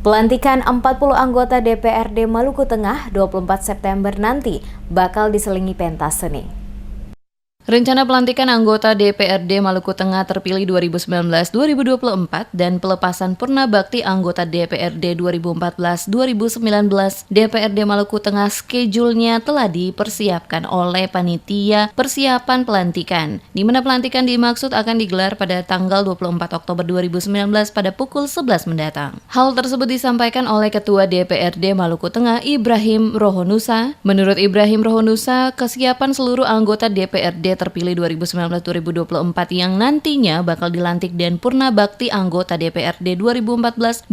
Pelantikan 40 anggota DPRD Maluku Tengah 24 September nanti bakal diselingi pentas seni. Rencana pelantikan anggota DPRD Maluku Tengah terpilih 2019-2024 dan pelepasan purna bakti anggota DPRD 2014-2019 DPRD Maluku Tengah schedule-nya telah dipersiapkan oleh Panitia Persiapan Pelantikan, di mana pelantikan dimaksud akan digelar pada tanggal 24 Oktober 2019 pada pukul 11 mendatang. Hal tersebut disampaikan oleh Ketua DPRD Maluku Tengah Ibrahim Rohonusa. Menurut Ibrahim Rohonusa, kesiapan seluruh anggota DPRD terpilih 2019-2024 yang nantinya bakal dilantik dan purna bakti anggota DPRD 2014-2019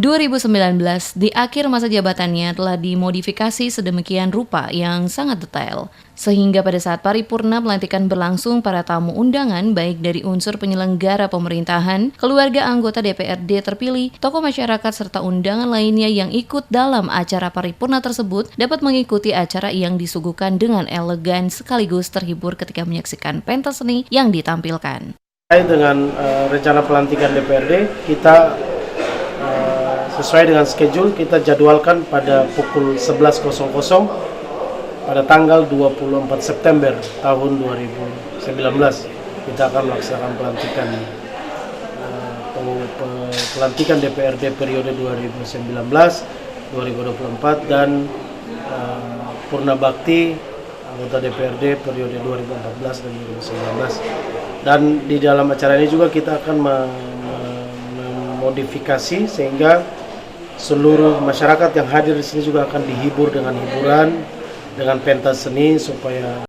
di akhir masa jabatannya telah dimodifikasi sedemikian rupa yang sangat detail. Sehingga pada saat paripurna pelantikan berlangsung, para tamu undangan baik dari unsur penyelenggara pemerintahan, keluarga anggota DPRD terpilih, tokoh masyarakat serta undangan lainnya yang ikut dalam acara paripurna tersebut dapat mengikuti acara yang disuguhkan dengan elegan sekaligus terhibur ketika menyaksikan pentas seni yang ditampilkan. Dengan rencana pelantikan DPRD, kita sesuai dengan schedule kita jadwalkan pada pukul 11.00 pada tanggal 24 September tahun 2019 kita akan melaksanakan pelantikan DPRD periode 2019-2024 dan purna bakti anggota DPRD periode 2014 dan 2019. Dan di dalam acara ini juga kita akan memodifikasi sehingga seluruh masyarakat yang hadir di sini juga akan dihibur dengan hiburan dengan pentas seni supaya.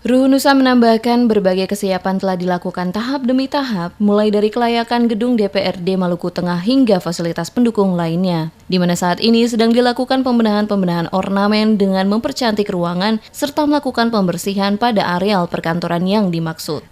Rohonusa menambahkan berbagai kesiapan telah dilakukan tahap demi tahap, mulai dari kelayakan gedung DPRD Maluku Tengah hingga fasilitas pendukung lainnya, di mana saat ini sedang dilakukan pembenahan ornamen dengan mempercantik ruangan serta melakukan pembersihan pada areal perkantoran yang dimaksud.